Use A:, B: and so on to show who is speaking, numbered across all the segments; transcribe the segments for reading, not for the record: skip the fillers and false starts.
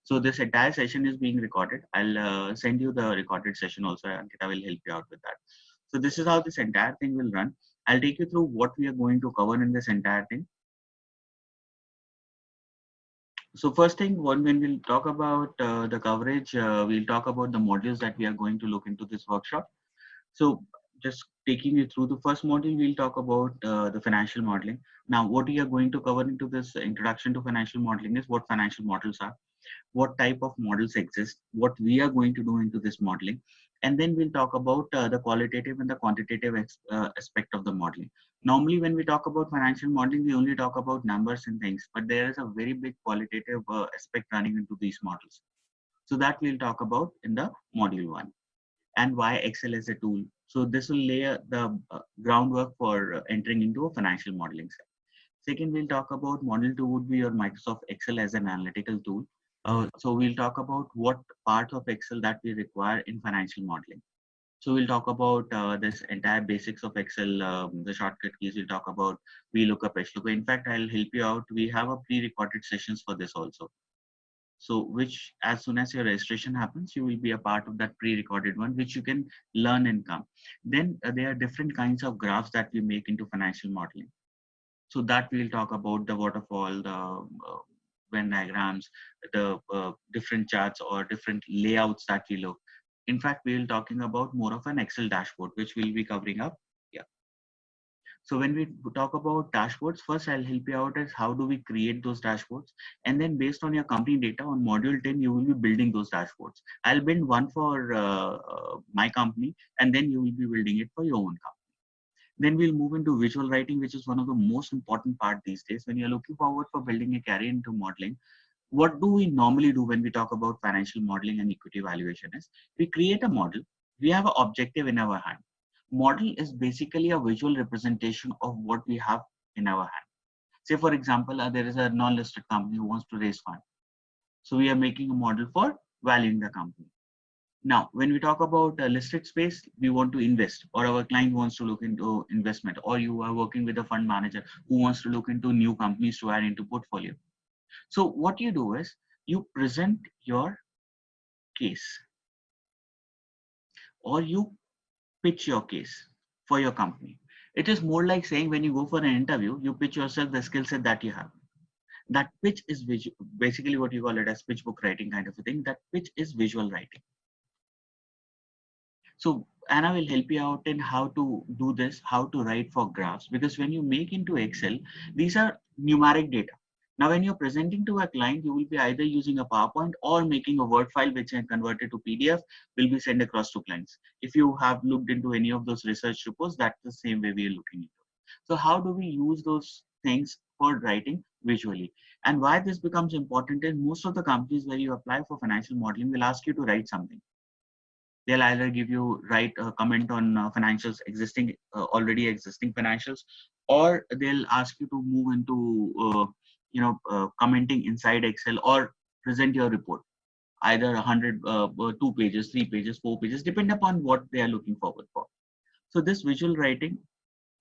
A: So this entire session is being recorded. I'll send you the recorded session also. Ankita will help you out with that. So this is how this entire thing will run. I'll take you through what we are going to cover in this entire thing. So first thing, when we'll talk about the coverage, we'll talk about the modules that we are going to look into this workshop. So just taking you through the first module, we'll talk about the financial modeling. Now, what we are going to cover into this introduction to financial modeling is what financial models are, what type of models exist, what we are going to do into this modeling, and then we'll talk about the qualitative and the quantitative aspect of the modeling. Normally, when we talk about financial modeling, we only talk about numbers and things, but there is a very big qualitative aspect running into these models. So that we'll talk about in the module 1, and why Excel is a tool. So this will lay the groundwork for entering into a financial modeling set. Second, we'll talk about module 2 would be your Microsoft Excel as an analytical tool. So we'll talk about what parts of Excel that we require in financial modeling. So we'll talk about this entire basics of Excel, the shortcut keys. We'll talk about VLOOKUP, HLOOKUP. In fact, I'll help you out. We have a pre-recorded sessions for this also. So which as soon as your registration happens, you will be a part of that pre-recorded one, which you can learn and come. Then there are different kinds of graphs that we make into financial modeling. So that we'll talk about the waterfall, the Venn diagrams, the different charts or different layouts that we look. In fact, we'll talking about more of an Excel dashboard, which we'll be covering up. Yeah. So when we talk about dashboards, first I'll help you out as how do we create those dashboards, and then based on your company data on module 10, you will be building those dashboards. I'll build one for my company, and then you will be building it for your own company. Then we'll move into visual writing, which is one of the most important part these days. When you're looking forward for building a career into modeling, what do we normally do when we talk about financial modeling and equity valuation is we create a model. We have an objective in our hand. Model is basically a visual representation of what we have in our hand. Say, for example, there is a non-listed company who wants to raise fund. So we are making a model for valuing the company. Now, when we talk about a listed space, we want to invest, or our client wants to look into investment, or you are working with a fund manager who wants to look into new companies to add into portfolio. So what you do is you present your case, or you pitch your case for your company. It is more like saying when you go for an interview, you pitch yourself the skill set that you have. That pitch is basically what you call it as pitch book writing kind of a thing. That pitch is visual writing. So Anna will help you out in how to do this, how to write for graphs, because when you make into Excel, these are numeric data. Now, when you're presenting to a client, you will be either using a PowerPoint or making a Word file, which is converted to PDF, will be sent across to clients. If you have looked into any of those research reports, that's the same way we are looking into it. So how do we use those things for writing visually? And why this becomes important is most of the companies where you apply for financial modeling will ask you to write something. They'll either give you write a comment on financials existing already existing financials, or they'll ask you to move into commenting inside Excel or present your report either 100 2 pages, 3 pages, 4 pages, depend upon what they are looking forward for. So this visual writing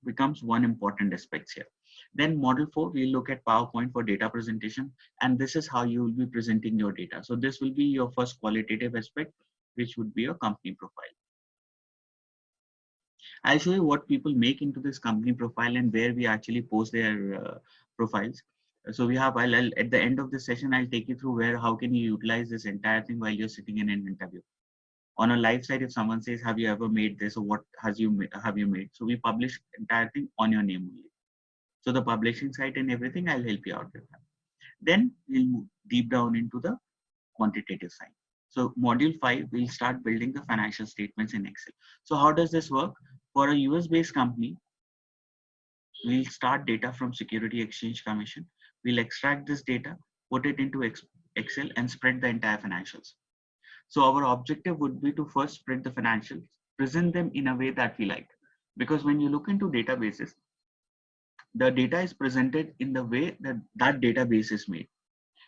A: becomes one important aspect here. Then model 4, we'll look at PowerPoint for data presentation, and this is how you will be presenting your data. So this will be your first qualitative aspect, which would be your company profile. I'll show you what people make into this company profile and where we actually post their profiles. So we have, at the end of this session, I'll take you through how can you utilize this entire thing while you're sitting in an interview. On a live site, if someone says, have you ever made this, or what have you made? So we publish entire thing on your name only. So the publishing site and everything, I'll help you out with that. Then we'll move deep down into the quantitative side. So module 5, we'll start building the financial statements in Excel. So how does this work? For a US based company, we'll start data from Security Exchange Commission. We'll extract this data, put it into Excel and spread the entire financials. So our objective would be to first spread the financials, present them in a way that we like. Because when you look into databases, the data is presented in the way that that database is made.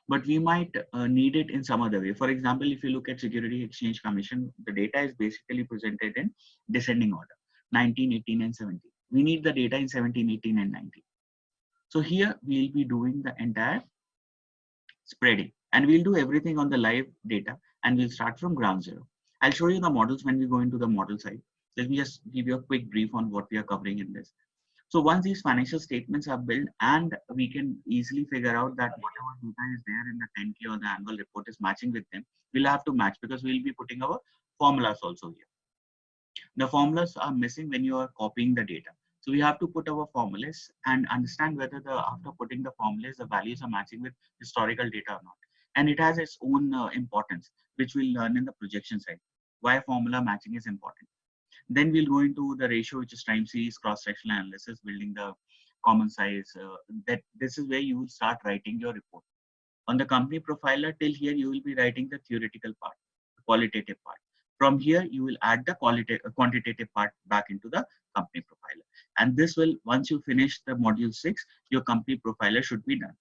A: But we might need it in some other way. For example, if you look at Security Exchange Commission, the data is basically presented in descending order, 19, 18, and 17. We need the data in 17, 18, and 19. So here we'll be doing the entire spreading. And we'll do everything on the live data, and we'll start from ground zero. I'll show you the models when we go into the model side. Let me just give you a quick brief on what we are covering in this. So once these financial statements are built and we can easily figure out that whatever data is there in the 10K or the annual report is matching with them, we'll have to match because we'll be putting our formulas also here. The formulas are missing when you are copying the data. So we have to put our formulas and understand whether after putting the formulas, the values are matching with historical data or not. And it has its own importance, which we'll learn in the projection side, why formula matching is important. Then we'll go into the ratio, which is time series, cross-sectional analysis, building the common size. That this is where you will start writing your report. On the company profiler, till here you will be writing the theoretical part, the qualitative part. From here, you will add the quantitative part back into the company profiler. And this will, once you finish the module 6, your company profiler should be done.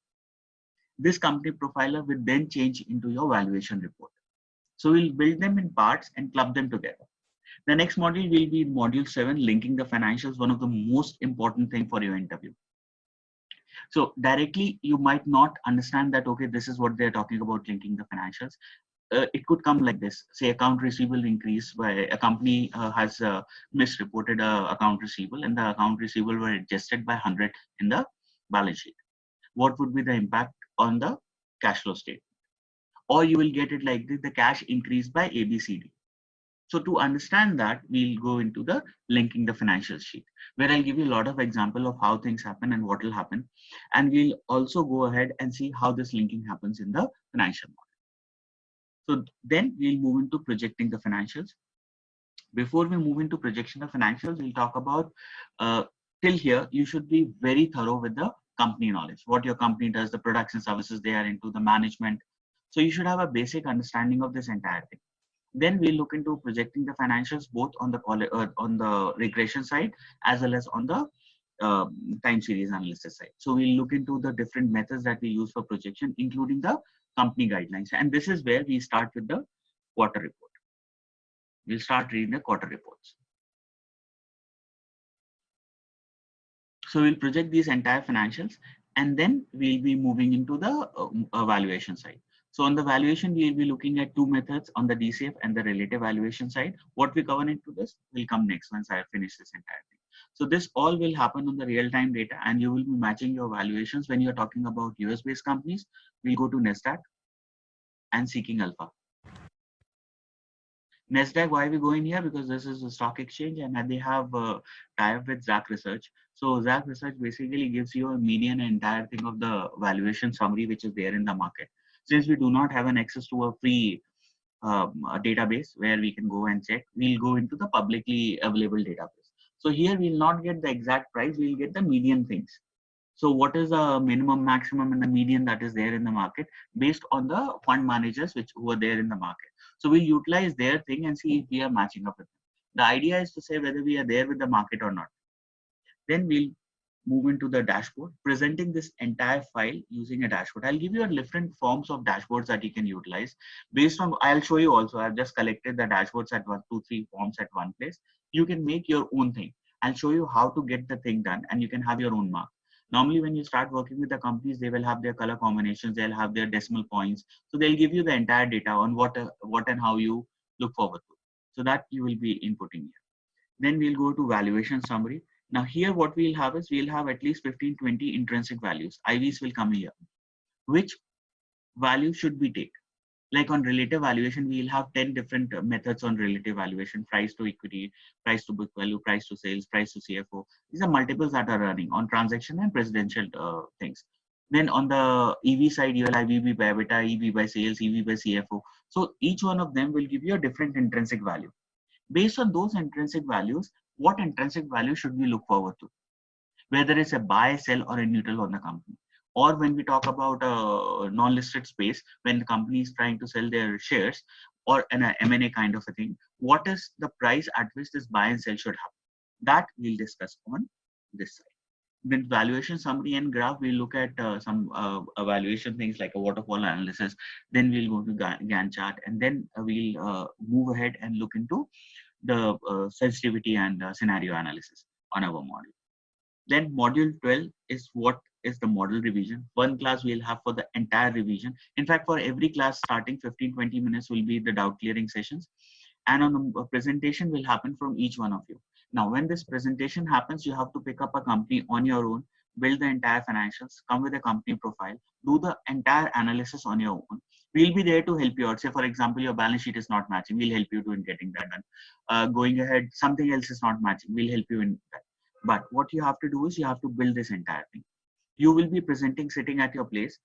A: This company profiler will then change into your valuation report. So we'll build them in parts and club them together. The next module will be module 7, linking the financials, one of the most important thing for your interview. So directly, you might not understand that, okay, this is what they're talking about, linking the financials. It could come like this. Say account receivable increase by a company has misreported account receivable, and the account receivable were adjusted by 100 in the balance sheet. What would be the impact on the cash flow statement? Or you will get it like this, the cash increased by ABCD. So to understand that, we'll go into the linking the financial sheet, where I'll give you a lot of example of how things happen and what will happen. And we'll also go ahead and see how this linking happens in the financial model. So then we'll move into projecting the financials. Before we move into projection of financials, we'll talk about till here, you should be very thorough with the company knowledge, what your company does, the products and services they are into, the management. So you should have a basic understanding of this entire thing. Then we'll look into projecting the financials both on the regression side as well as on the time series analysis side. So we'll look into the different methods that we use for projection, including the company guidelines. And this is where we start with the quarter report. We'll start reading the quarter reports. So we'll project these entire financials, and then we'll be moving into the valuation side. So on the valuation, we'll be looking at two methods on the DCF and the relative valuation side. What we cover into this will come next once I finish this entire thing. So this all will happen on the real-time data, and you will be matching your valuations. When you're talking about US-based companies, we'll go to NASDAQ and Seeking Alpha. NASDAQ, why we go in here? Because this is a stock exchange and they have a tie-up with ZAC Research. So ZAC Research basically gives you a median entire thing of the valuation summary which is there in the market. Since we do not have an access to a free database where we can go and check, we'll go into the publicly available database. So here we'll not get the exact price, we'll get the median things. So what is the minimum, maximum, and the median that is there in the market based on the fund managers who are there in the market. So we'll utilize their thing and see if we are matching up with them. The idea is to say whether we are there with the market or not. Then we'll move into the dashboard, presenting this entire file using a dashboard. I'll give you different forms of dashboards that you can utilize based on, I'll show you also, I've just collected the dashboards at 1, 2, 3 forms at one place. You can make your own thing. I'll show you how to get the thing done and you can have your own mark. Normally, when you start working with the companies, they will have their color combinations, they'll have their decimal points. So they'll give you the entire data on what and how you look forward to. So that you will be inputting here. Then we'll go to valuation summary. Now here what we'll have is we'll have at least 15, 20 intrinsic values. IVs will come here. Which value should we take? Like on relative valuation, we'll have 10 different methods on relative valuation: price to equity, price to book value, price to sales, price to CFO. These are multiples that are running on transaction and presidential things. Then on the EV side, you will have EV by EBITDA, EV by sales, EV by CFO. So each one of them will give you a different intrinsic value. Based on those intrinsic values, what intrinsic value should we look forward to? Whether it's a buy, sell, or a neutral on the company. Or when we talk about a non-listed space, when the company is trying to sell their shares or an M&A kind of a thing, what is the price at which this buy and sell should happen? That we'll discuss on this side. Then valuation summary and graph, we'll look at some evaluation things like a waterfall analysis. Then we'll go to Gantt chart, and then we'll move ahead and look into the sensitivity and scenario analysis on our model. Then module 12 is what is the model revision. One class we'll have for the entire revision. In fact, for every class starting 15-20 minutes will be the doubt clearing sessions. And on a presentation will happen from each one of you. Now, when this presentation happens, you have to pick up a company on your own, build the entire financials, come with a company profile, do the entire analysis on your own. We'll be there to help you out. Say, for example, your balance sheet is not matching. We'll help you to in getting that done. Going ahead, something else is not matching. We'll help you in that. But what you have to do is you have to build this entire thing. You will be presenting sitting at your place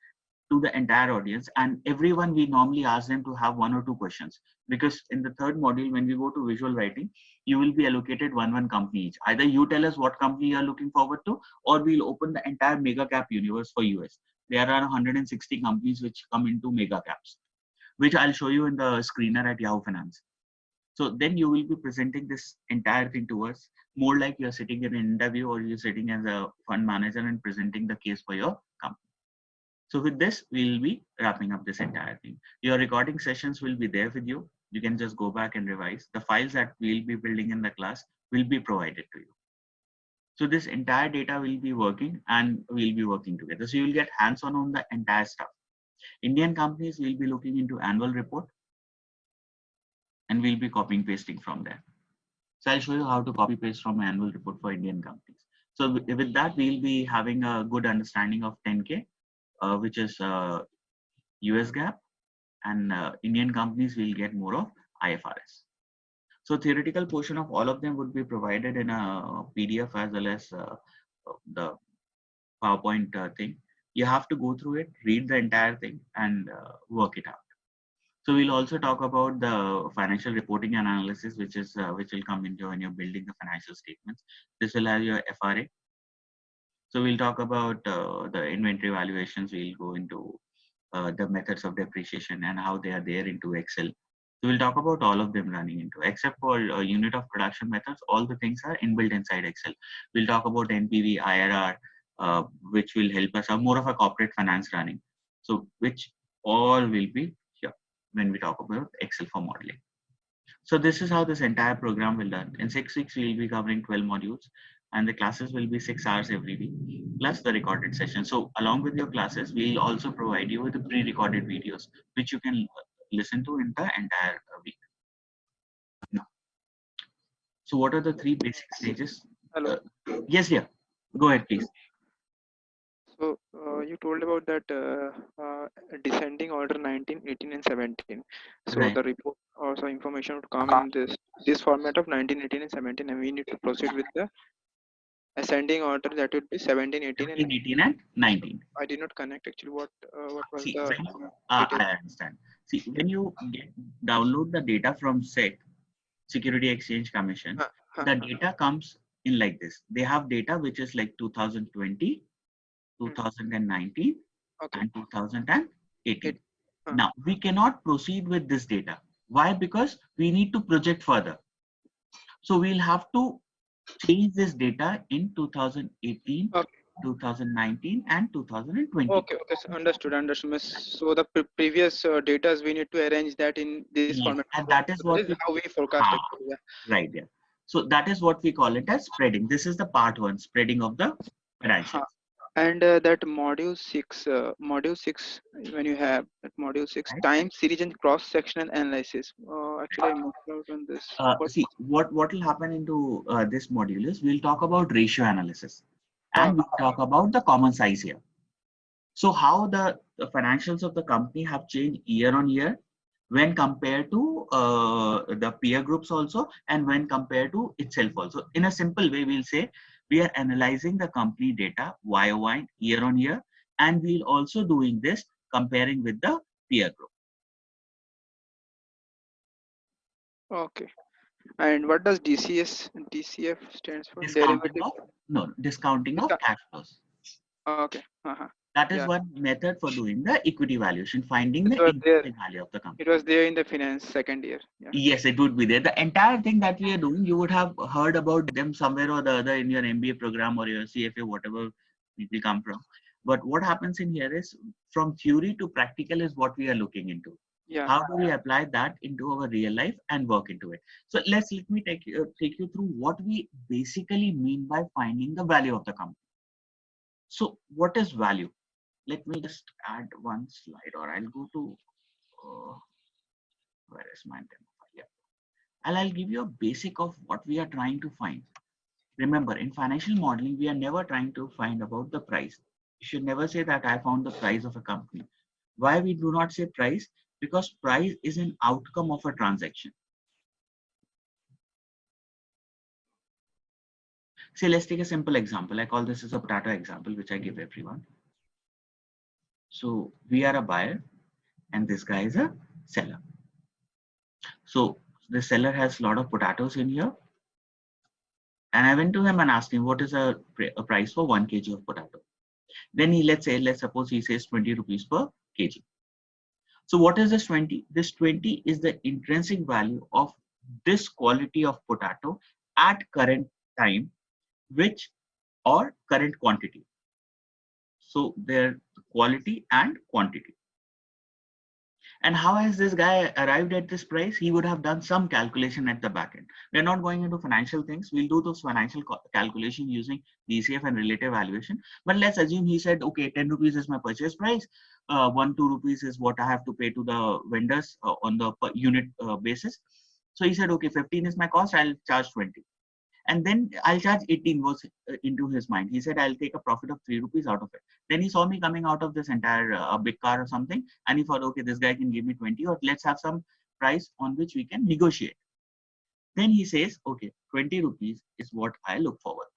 A: to the entire audience, and everyone we normally ask them to have 1 or 2 questions, because in the third module when we go to visual writing, you will be allocated one company each. Either you tell us what company you are looking forward to, or we'll open the entire mega cap universe for US. There are 160 companies which come into mega caps, which I'll show you in the screener at Yahoo Finance. So then you will be presenting this entire thing to us, more like you're sitting in an interview or you're sitting as a fund manager and presenting the case for your company. So with this, we'll be wrapping up this entire thing. Your recording sessions will be there with you. You can just go back and revise. The files that we'll be building in the class will be provided to you. So this entire data will be working and we'll be working together. So you'll get hands-on on the entire stuff. Indian companies will be looking into annual report and we'll be copying pasting from there. So I'll show you how to copy paste from annual report for Indian companies. So with that, we'll be having a good understanding of 10K, which is US GAAP, and Indian companies will get more of IFRS. So theoretical portion of all of them would be provided in a PDF as well as the PowerPoint thing. You have to go through it, read the entire thing and work it out. So we'll also talk about the financial reporting and analysis, which will come into when you're building the financial statements. This will have your FRA. So we'll talk about the inventory valuations. We'll go into the methods of depreciation and how they are there into Excel. So we'll talk about all of them running into, except for unit of production methods. All the things are inbuilt inside Excel. We'll talk about NPV, IRR, which will help us have more of a corporate finance running. So which all will be here when we talk about Excel for modeling. So this is how this entire program will run. In 6 weeks, we'll be covering 12 modules and the classes will be 6 hours every week, plus the recorded session. So along with your classes, we'll also provide you with the pre-recorded videos, which you can listen to in the entire week. Now, so what are the 3 basic stages?
B: Hello.
A: Yes, yeah. Go ahead, please.
B: So you told about that descending order 19, 18, and 17. So
A: Right.
B: the report also information would come in this format of 19, 18, and 17, and we need to proceed with the ascending order, that would be 17, 18,
A: 17,
B: and
A: 18, and 19.
B: I did not connect actually what was
A: See,
B: the detail.
A: I understand. See, when you download the data from SEC, Security Exchange Commission, the data comes in like this. They have data which is like 2020, 2019,
B: Okay.
A: and 2018. Now, we cannot proceed with this data. Why? Because we need to project further. So we'll have to change this data in 2018, 2019, and 2020.
B: Okay, so understood. So the previous data we need to arrange that in this format.
A: And that is what
B: how we forecast actually. Yeah.
A: Right, yeah. So that is what we call it as spreading. This is the part 1, spreading of the financials.
B: And that module 6, when you have that module 6, right? Time series and cross sectional analysis. Actually, I missed out on this.
A: See, what will happen into this module is we'll talk about ratio analysis and we'll talk about the common size here. So how the financials of the company have changed year on year when compared to the peer groups also, and when compared to itself also. In a simple way, we'll say we are analyzing the company data YOY, year on year, and we'll also doing this comparing with the peer group.
B: Okay. And what does DCF stands for?
A: Discounting of cash flows.
B: Okay.
A: That is one method for doing the equity valuation, finding the intrinsic value of the company.
B: It was there in the finance second year. Yeah.
A: Yes, it would be there. The entire thing that we are doing, you would have heard about them somewhere or the other in your MBA program or your CFA, whatever it will come from. But what happens in here is from theory to practical is what we are looking into.
B: Yeah.
A: How do we apply that into our real life and work into it? So let me take you through what we basically mean by finding the value of the company. So what is value? Let me just add one slide, or I'll go to, where is my demo file? Yeah. And I'll give you a basic of what we are trying to find. Remember, in financial modeling, we are never trying to find about the price. You should never say that I found the price of a company. Why we do not say price? Because price is an outcome of a transaction. Say, let's take a simple example. I call this as a potato example, which I give everyone. So we are a buyer and this guy is a seller. So the seller has a lot of potatoes in here. And I went to him and asked him, what is a price for 1 kg of potato? Then he, let's suppose he says 20 rupees per kg. So what is this 20? This 20 is the intrinsic value of this quality of potato at current time, which or current quantity. So their quality and quantity. And how has this guy arrived at this price? He would have done some calculation at the back end. We're not going into financial things. We'll do those financial calculation using DCF and relative valuation. But let's assume he said, okay, 10 rupees is my purchase price. 2 rupees is what I have to pay to the vendors on the per unit basis. So he said, okay, 15 is my cost. I'll charge 20. And then I'll charge 18 was into his mind. He said, I'll take a profit of 3 rupees out of it. Then he saw me coming out of this entire big car or something. And he thought, okay, this guy can give me 20, or let's have some price on which we can negotiate. Then he says, okay, 20 rupees is what I look forward.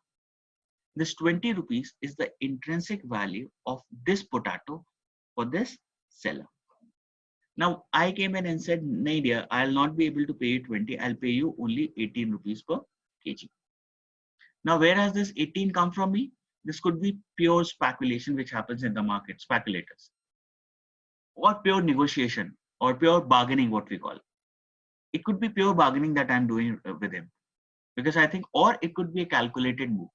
A: This 20 rupees is the intrinsic value of this potato for this seller. Now I came in and said, Nadia, I'll not be able to pay you 20. I'll pay you only 18 rupees per kg. Now, where has this 18 come from me? This could be pure speculation, which happens in the market, speculators, or pure negotiation or pure bargaining, what we call. It could be pure bargaining that I'm doing with him, because I think, or it could be a calculated move.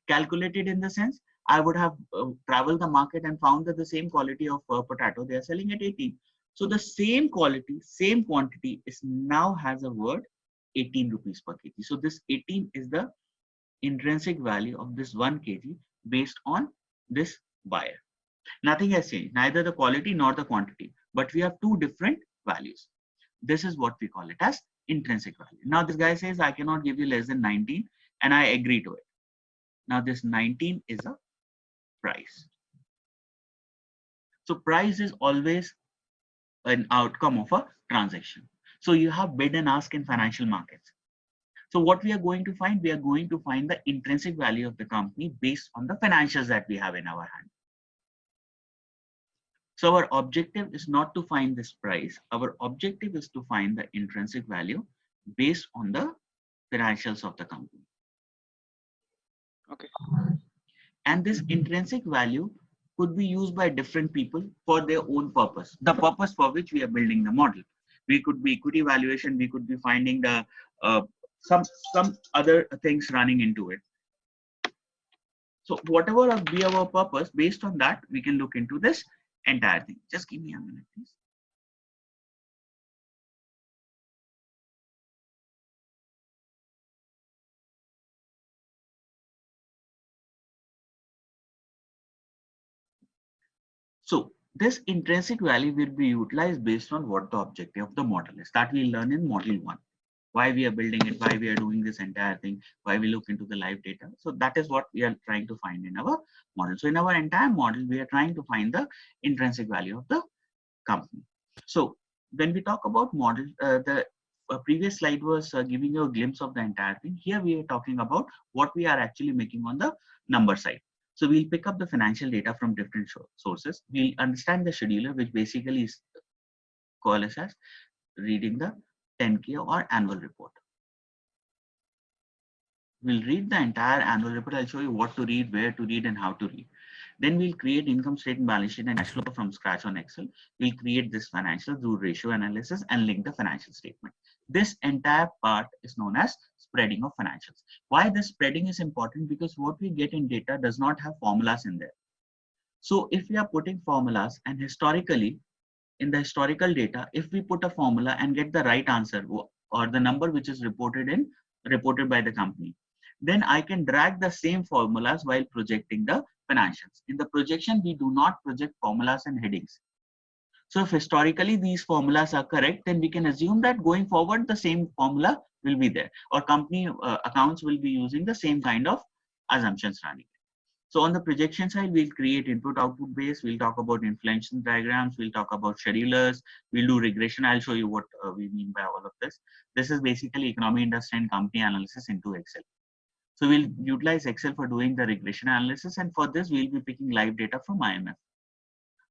A: Calculated in the sense, I would have traveled the market and found that the same quality of potato they are selling at 18. So the same quality, same quantity is now has a word 18 rupees per kg. So this 18 is the intrinsic value of this 1 kg based on this buyer. Nothing has changed, neither the quality nor the quantity, but we have two different values. This is what we call it as intrinsic value. Now this guy says, I cannot give you less than 19, and I agree to it. Now this 19 is a price. So price is always an outcome of a transaction. So you have bid and ask in financial markets. So what we are going to find, we are going to find the intrinsic value of the company based on the financials that we have in our hand. So our objective is not to find this price. Our objective is to find the intrinsic value based on the financials of the company.
B: Okay.
A: And this intrinsic value could be used by different people for their own purpose, the purpose for which we are building the model. We could be equity valuation, we could be finding the some other things running into it. So whatever be our purpose, based on that, we can look into this entire thing. Just give me a minute, please. So this intrinsic value will be utilized based on what the objective of the model is. That we learn in model 1. Why we are building it, why we are doing this entire thing, why we look into the live data. So that is what we are trying to find in our model. So in our entire model, we are trying to find the intrinsic value of the company. So when we talk about model, the previous slide was giving you a glimpse of the entire thing. Here we are talking about what we are actually making on the number side. So we'll pick up the financial data from different sources. We'll understand the scheduler, which basically is called as reading the 10K or annual report. We'll read the entire annual report. I'll show you what to read, where to read, and how to read. Then we'll create income statement, balance sheet, and cash flow from scratch on Excel. We'll create this financial through ratio analysis and link the financial statement. This entire part is known as spreading of financials. Why this spreading is important? Because what we get in data does not have formulas in there. So if we are putting formulas, and historically, in the historical data, if we put a formula and get the right answer or the number which is reported by the company, then I can drag the same formulas while projecting the financials. In the projection, we do not project formulas and headings. So if historically these formulas are correct, then we can assume that going forward, the same formula will be there, or company accounts will be using the same kind of assumptions running. So on the projection side, we'll create input output base. We'll talk about inflation diagrams. We'll talk about schedulers. We'll do regression. I'll show you what we mean by all of this. This is basically economy, industry, and company analysis into Excel. So we'll utilize Excel for doing the regression analysis. And for this, we'll be picking live data from IMF.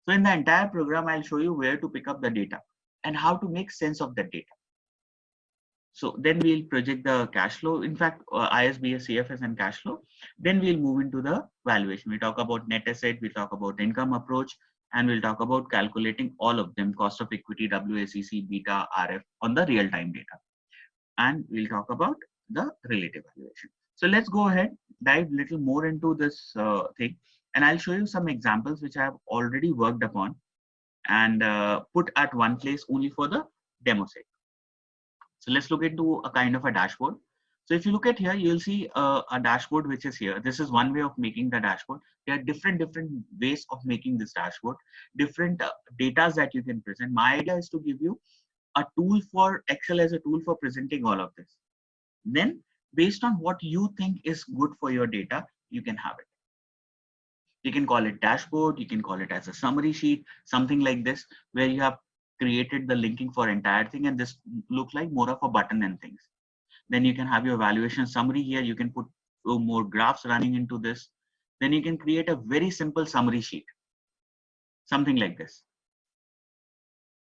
A: So in the entire program, I'll show you where to pick up the data and how to make sense of that data. So then we'll project the cash flow. In fact, ISBS, CFS, and cash flow. Then we'll move into the valuation. We talk about net asset, we talk about income approach, and we'll talk about calculating all of them, cost of equity, WACC, beta, RF on the real-time data. And we'll talk about the relative valuation. So let's go ahead, dive a little more into this thing. And I'll show you some examples which I have already worked upon and put at one place only for the demo sake. So let's look into a kind of a dashboard. So if you look at here, you'll see a dashboard which is here. This is one way of making the dashboard. There are different ways of making this dashboard, different data that you can present. My idea is to give you a tool for Excel as a tool for presenting all of this. Then based on what you think is good for your data, you can have it. You can call it dashboard, you can call it as a summary sheet, something like this, where you have created the linking for entire thing, and this look like more of a button and things. Then you can have your valuation summary here. You can put more graphs running into this. Then you can create a very simple summary sheet, something like this,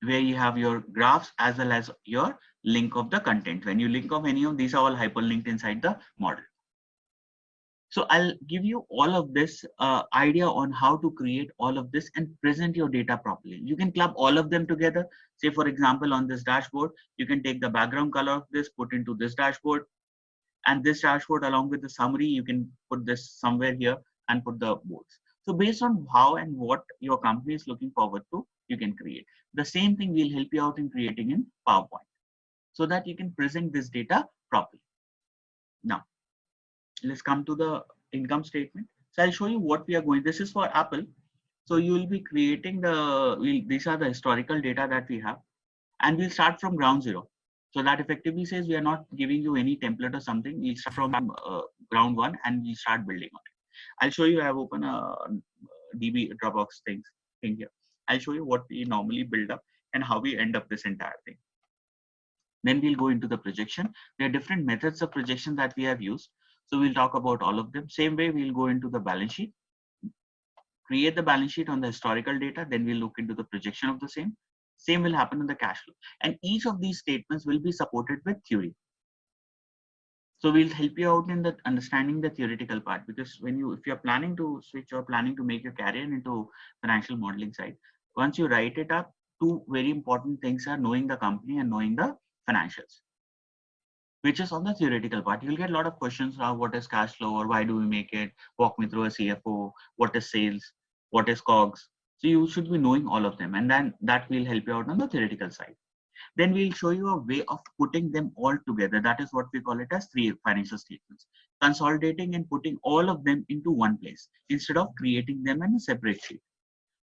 A: where you have your graphs as well as your link of the content. When you link of any of these are all hyperlinked inside the model. So I'll give you all of this idea on how to create all of this and present your data properly. You can club all of them together. Say, for example, on this dashboard, you can take the background color of this, put into this dashboard, and this dashboard along with the summary, you can put this somewhere here and put the boards. So based on how and what your company is looking forward to, you can create. The same thing will help you out in creating in PowerPoint so that you can present this data properly. Now, let's come to the income statement. So I'll show you what we are going. This is for Apple. So you will be creating these are the historical data that we have, and we'll start from ground zero. So that effectively says we are not giving you any template or something. We'll start from ground one and we'll start building on it. I'll show you. I have opened a DB Dropbox thing here. I'll show you what we normally build up and how we end up this entire thing. Then we'll go into the projection. There are different methods of projection that we have used. So we'll talk about all of them. Same way, we'll go into the balance sheet, create the balance sheet on the historical data. Then we'll look into the projection of the same. Same will happen in the cash flow. And each of these statements will be supported with theory. So we'll help you out in the understanding the theoretical part, because if you're planning to switch or planning to make your career into financial modeling side, once you write it up, two very important things are knowing the company and knowing the financials, which is on the theoretical part. You'll get a lot of questions of what is cash flow or why do we make it, walk me through a CFO, what is sales, what is COGS. So you should be knowing all of them, and then that will help you out on the theoretical side. Then we'll show you a way of putting them all together. That is what we call it as 3 financial statements, consolidating and putting all of them into one place instead of creating them in a separate sheet.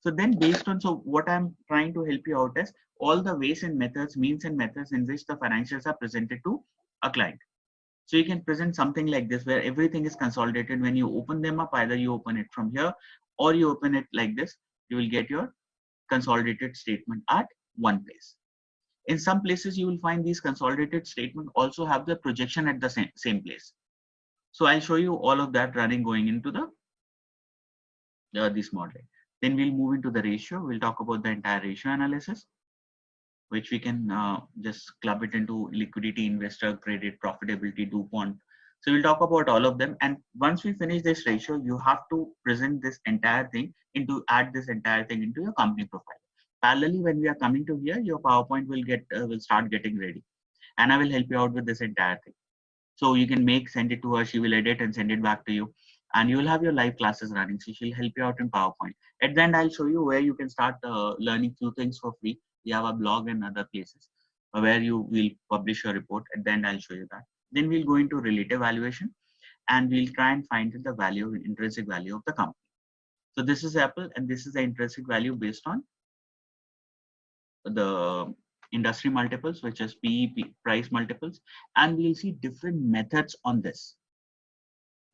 A: So then based on, so what I'm trying to help you out is all the ways and methods, means and methods in which the financials are presented to a client. So you can present something like this where everything is consolidated. When you open them up, either you open it from here or you open it like this, you will get your consolidated statement at one place. In some places, you will find these consolidated statements also have the projection at the same place. So I'll show you all of that running going into this modeling. Then we'll move into the ratio. We'll talk about the entire ratio analysis, which we can just club it into liquidity, investor credit, profitability, DuPont. So we'll talk about all of them. And once we finish this ratio, you have to present this entire thing add this entire thing into your company profile. Parallelly, when we are coming to here, your PowerPoint will start getting ready, and I will help you out with this entire thing. So you can send it to her, she will edit and send it back to you, and you will have your live classes running. So she'll help you out in PowerPoint. At the end, I'll show you where you can start learning few things for free. We have a blog and other places where you will publish your report. At the end, I'll show you that. Then we'll go into relative valuation. and we'll try and find the value, intrinsic value of the company. So this is Apple, and this is the intrinsic value based on the industry multiples, which is PE price multiples, and we'll see different methods on this.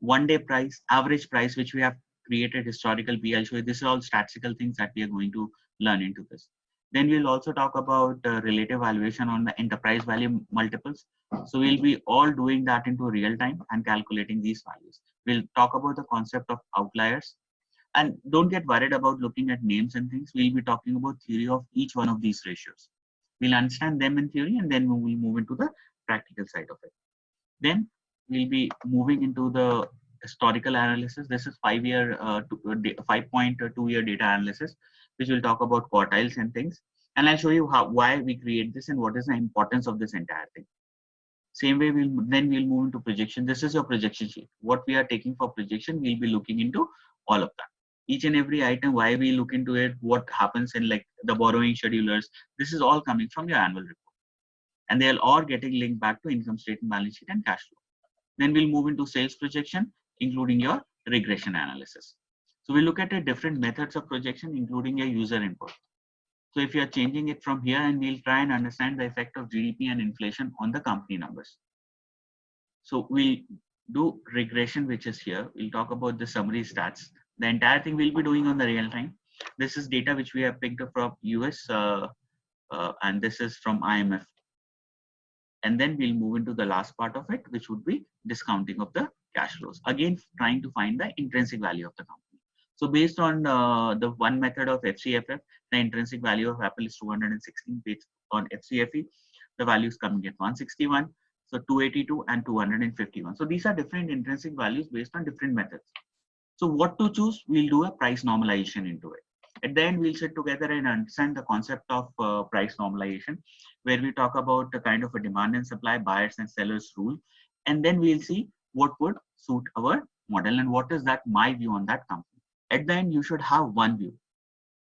A: 1-day price, average price, which we have created historical P. I'll show you. This is all statistical things that we are going to learn into this. Then we'll also talk about relative valuation on the enterprise value multiples. So we'll be all doing that into real time and calculating these values. We'll talk about the concept of outliers. And don't get worried about looking at names and things. We'll be talking about theory of each one of these ratios. We'll understand them in theory, and then we'll move into the practical side of it. Then we'll be moving into the historical analysis. This is 5.2-year data analysis, which will talk about quartiles and things. And I'll show you why we create this and what is the importance of this entire thing. Same way, we'll move into projection. This is your projection sheet. What we are taking for projection, we'll be looking into all of that. Each and every item, why we look into it, what happens in like the borrowing schedulers. This is all coming from your annual report. And they'll all getting linked back to income statement, balance sheet, and cash flow. Then we'll move into sales projection, including your regression analysis. So we look at the different methods of projection, including your user input. So if you're changing it from here, and we'll try and understand the effect of GDP and inflation on the company numbers. So we do regression, which is here. We'll talk about the summary stats. The entire thing we'll be doing on the real time. This is data which we have picked up from US, and this is from IMF. And then we'll move into the last part of it, which would be discounting of the cash flows. Again, trying to find the intrinsic value of the company. So based on the one method of FCFF, the intrinsic value of Apple is 216. Based on FCFE, the value is coming at 161. So 282 and 251. So these are different intrinsic values based on different methods. So what to choose? We'll do a price normalization into it. At the end, we'll sit together and understand the concept of price normalization, where we talk about the kind of a demand and supply, buyers and sellers rule. And then we'll see what would suit our model and what is that my view on that company. At the end, you should have one view.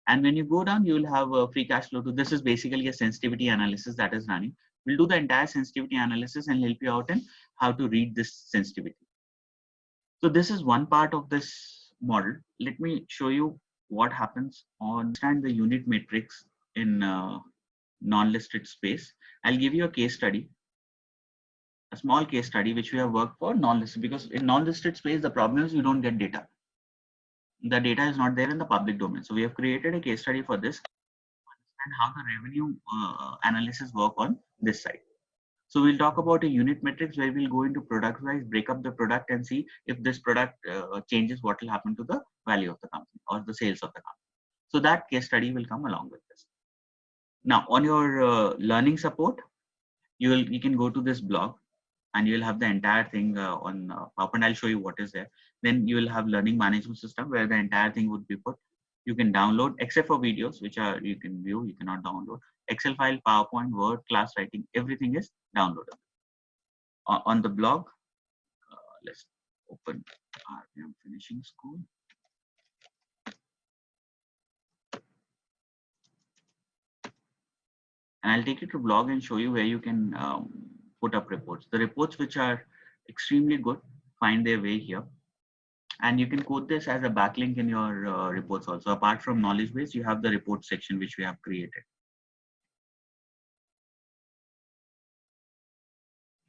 A: And when you go down, you will have a free cash flow. This is basically a sensitivity analysis that is running. We'll do the entire sensitivity analysis and help you out in how to read this sensitivity. So this is one part of this model. Let me show you what happens on the unit matrix in non-listed space. I'll give you a case study, a small case study which we have worked for non-listed, because in non-listed space the problem is you don't get data. The data is not there in the public domain. So we have created a case study for this and how the revenue analysis work on this side. So we'll talk about a unit matrix where we'll go into product wise, break up the product and see if this product changes, what will happen to the value of the company or the sales of the company. So that case study will come along with this. Now on your learning support, you can go to this blog and you'll have the entire thing on PowerPoint. I'll show you what is there. Then you will have learning management system where the entire thing would be put. You can download, except for videos, which are you can view, you cannot download. Excel file, PowerPoint, Word, class writing, everything is downloadable. On the blog, let's open RPM Finishing School. And I'll take you to blog and show you where you can put up reports. The reports which are extremely good find their way here. And you can quote this as a backlink in your reports also. Apart from knowledge base, you have the report section which we have created.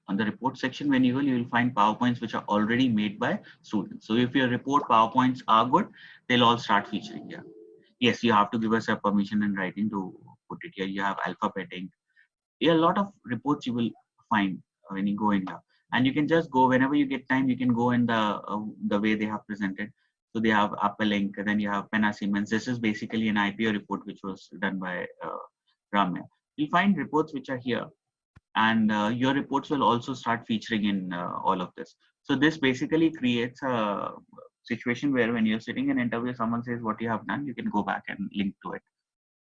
A: On the report section, when you will find PowerPoints which are already made by students. So if your report PowerPoints are good, they'll all start featuring here. Yes, you have to give us a permission in writing to put it here. You have alphabeting. A lot of reports you will find when you go in here. And you can just go whenever you get time. You can go in the way they have presented. So they have Apple Inc. Then you have Penna Siemens. This is basically an IPO report which was done by Ramya. You'll find reports which are here, and your reports will also start featuring in all of this. So this basically creates a situation where when you're sitting in an interview, someone says what you have done, you can go back and link to it.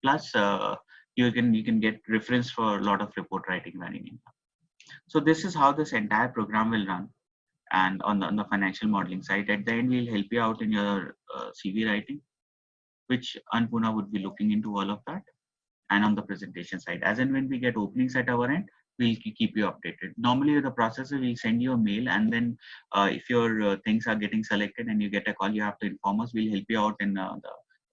A: Plus, you can get reference for a lot of report writing running in. So this is how this entire program will run. And on the financial modeling side, at the end, we'll help you out in your CV writing, which Anpuna would be looking into all of that. And on the presentation side, as and when we get openings at our end, we'll keep you updated. Normally the process is we'll send you a mail, and then if your things are getting selected and you get a call, you have to inform us. We'll help you out in the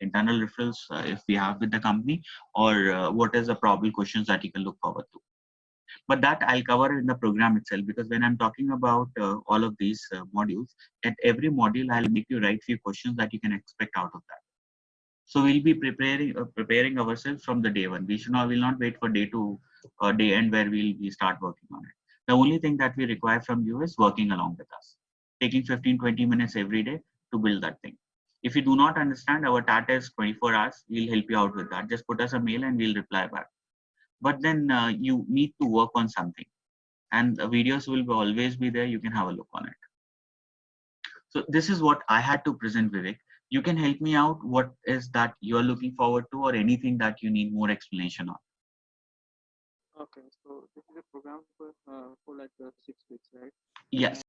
A: internal referrals if we have with the company, or what is the probable questions that you can look forward to. But that I'll cover in the program itself, because when I'm talking about all of these modules, at every module I'll make you write few questions that you can expect out of that. So we'll be preparing ourselves from the day one. Will not wait for day end where we start working on it. The only thing that we require from you is working along with us, taking 15-20 minutes every day to build that thing. If you do not understand, our TAT is 24 hours. We'll help you out with that. Just put us a mail and we'll reply back. But then you need to work on something, and the videos will always be there. You can have a look on it. So this is what I had to present, Vivek. You can help me out. What is that you're looking forward to, or anything that you need more explanation on?
B: Okay, so this is a program for like 6 weeks, right?
A: Yes.